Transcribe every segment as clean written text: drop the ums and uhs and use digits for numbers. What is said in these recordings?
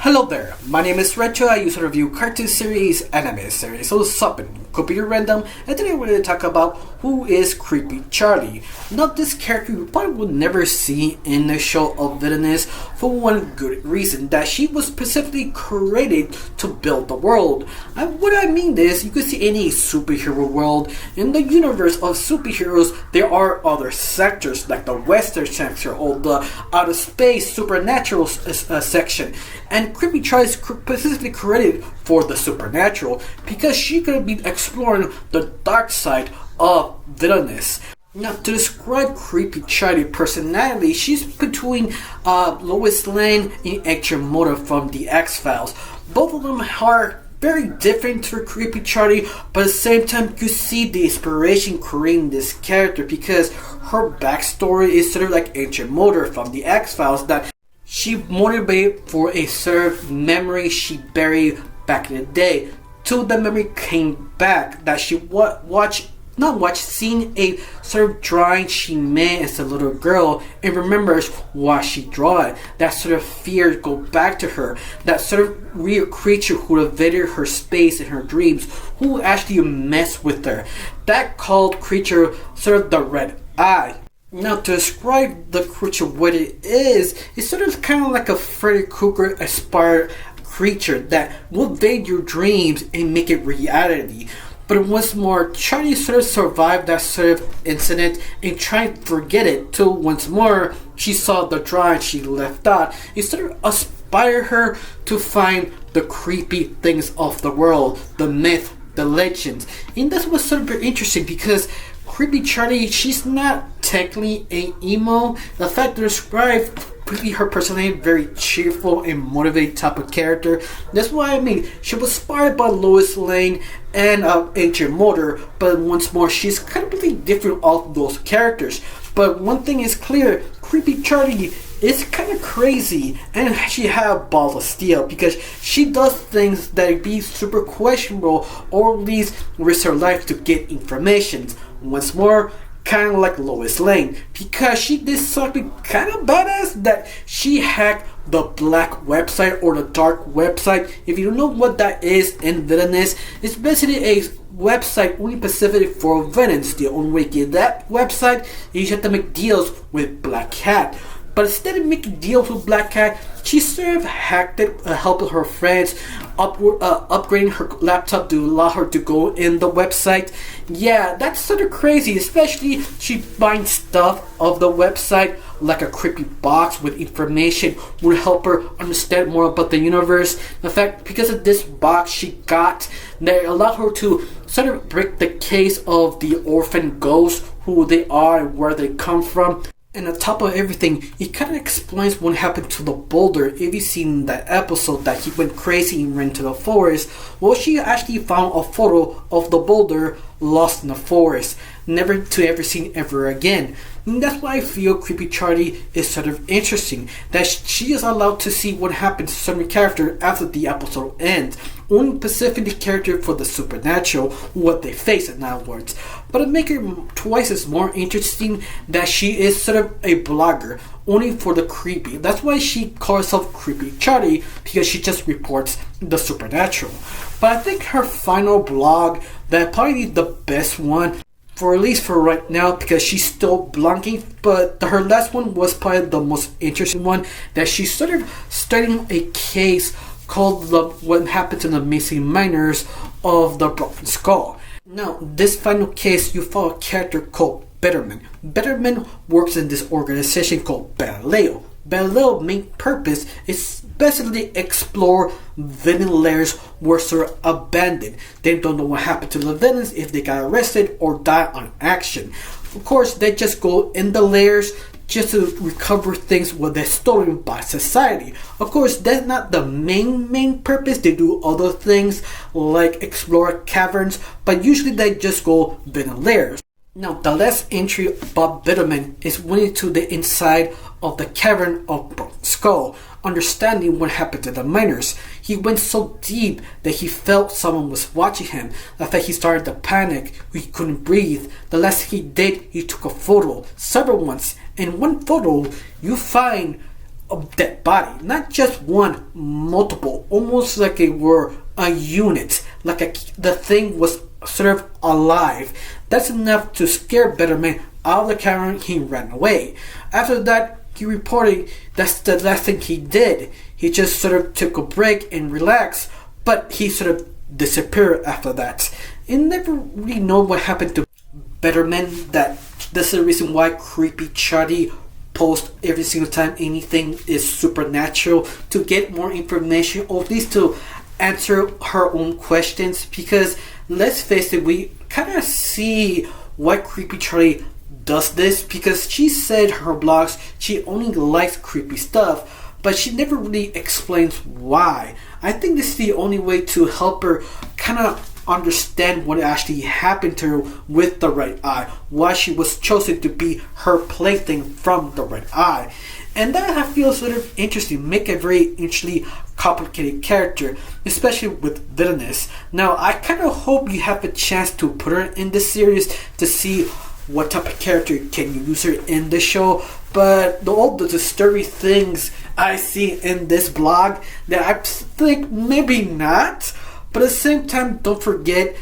Hello there, my name is Recho. I usually review cartoon series, anime series, so something completely random, and today we're going to talk about who is Creepy Charly. Now this character you probably will never see in the show of Villainous for one good reason, that she was specifically created to build the world. And what I mean is, you can see any superhero world, in the universe of superheroes there are other sectors like the western sector or the outer space supernatural section. And Creepy Charly is specifically created for the supernatural because she could be exploring the dark side of Villainous. Now, to describe Creepy Charly personality, she's between Lois Lane and Hector Motor from the X-Files. Both of them are very different to Creepy Charly, but at the same time you see the inspiration creating this character because her backstory is sort of like Hector Motor from the X-Files, that she motivated for a certain memory she buried back in the day. Till the memory came back, that she seen a sort of drawing she made as a little girl and remembers why she drew it. That sort of fear go back to her. That sort of weird creature who invaded her space in her dreams, who actually messed with her. That called creature sort of the Red Eye. Now, to describe the creature what it is, it's sort of kind of like a Freddy Krueger inspired creature that will invade your dreams and make it reality. But once more, Charly sort of survived that sort of incident and tried to forget it till once more she saw the drawing she left out. It sort of inspired her to find the creepy things of the world, the myth, the legends. And that's what's sort of very interesting because Creepy Charly, she's not technically a emo. The fact to describe her personality, very cheerful and motivated type of character. That's what I mean. She was inspired by Lois Lane and Hector Motor, but once more, she's completely different of those characters. But one thing is clear: Creepy Charly is kind of crazy, and she have balls of steel because she does things that be super questionable, or at least risk her life to get information. Once more, kind of like Lois Lane, because she did something kind of badass, that she hacked the black website or the dark website. If you don't know what that is in Villainous, it's basically a website only specific for villains. The only way to get that website is you have to make deals with Black Cat. But instead of making deals with Black Cat, she sort of hacked it, helping her friends, upgrading her laptop to allow her to go in the website. Yeah, that's sort of crazy, especially she finds stuff of the website, like a creepy box with information, would help her understand more about the universe. In fact, because of this box she got, that allowed her to sort of break the case of the orphan ghosts, who they are and where they come from. And on top of everything, it kind of explains what happened to the boulder. If you've seen that episode that he went crazy and ran to the forest, well, she actually found a photo of the boulder lost in the forest, never to ever seen ever again. And that's why I feel Creepy Charly is sort of interesting, that she is allowed to see what happens to certain character after the episode ends. Only specifically character for the supernatural, what they face in other words. But it makes it twice as more interesting that she is sort of a blogger, only for the creepy. That's why she calls herself Creepy Charly, because she just reports the supernatural. But I think her final blog, that probably the best one, for at least for right now, because she's still blogging, but her last one was probably the most interesting one, that she's sort of studying a case called what happened to the missing miners of the Broken Skull. Now, this final case, you follow a character called Betterman. Betterman works in this organization called Galileo. Galileo's main purpose is basically explore villain lairs were sort of abandoned. They don't know what happened to the villains, if they got arrested or died on action. Of course, they just go in the lairs just to recover things what they're stolen by society. Of course, that's not the main purpose. They do other things like explore caverns, but usually they just go villain lairs. Now, the last entry about Villainous is went into the inside of the cavern of Broken Skull, understanding what happened to the miners. He went so deep that he felt someone was watching him. In fact, he started to panic. He couldn't breathe. The last thing he did, he took a photo, several ones. In one photo, you find a dead body. Not just one, multiple. Almost like they were a unit. Like the thing was sort of alive. That's enough to scare Better Man out of the camera and he ran away. After that, he reported that's the last thing he did. He just sort of took a break and relaxed, but he sort of disappeared after that. And never really know what happened to Better Man. That that's the reason why Creepy Charly posts every single time anything is supernatural, to get more information, or at least to answer her own questions. Because let's face it, we kind of see why Creepy Charly does this, because she said in her blogs she only likes creepy stuff, but she never really explains why. I think this is the only way to help her kind of understand what actually happened to her with the right eye, why she was chosen to be her plaything from the right eye. And that I feel sort of interesting, make a very interestingly complicated character, especially with Villainous. Now I kind of hope you have a chance to put her in this series to see what type of character can you use her in the show. But all the disturbing things I see in this blog, that I think maybe not. But at the same time, don't forget,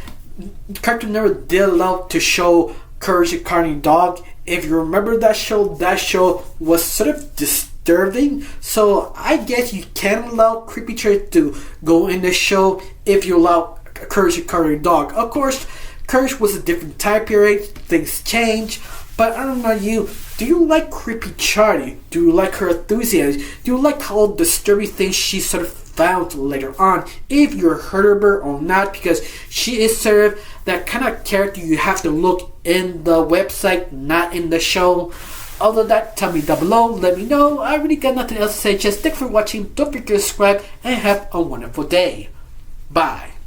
Cartoon Network did allow to show Courage the Cowardly Dog. If you remember that show was sort of disturbing. So I guess you can allow Creepy Charly to go in the show if you allow Courage the Cowardly Dog. Of course, Courage was a different time period, things change, but I don't know you. Do you like Creepy Charly? Do you like her enthusiasm? Do you like all the disturbing things she sort of found later on? If you're heard of her or not, because she is sort of that kind of character you have to look in the website, not in the show. Other than that, tell me down below, let me know. I really got nothing else to say, just thanks for watching, don't forget to subscribe, and have a wonderful day. Bye.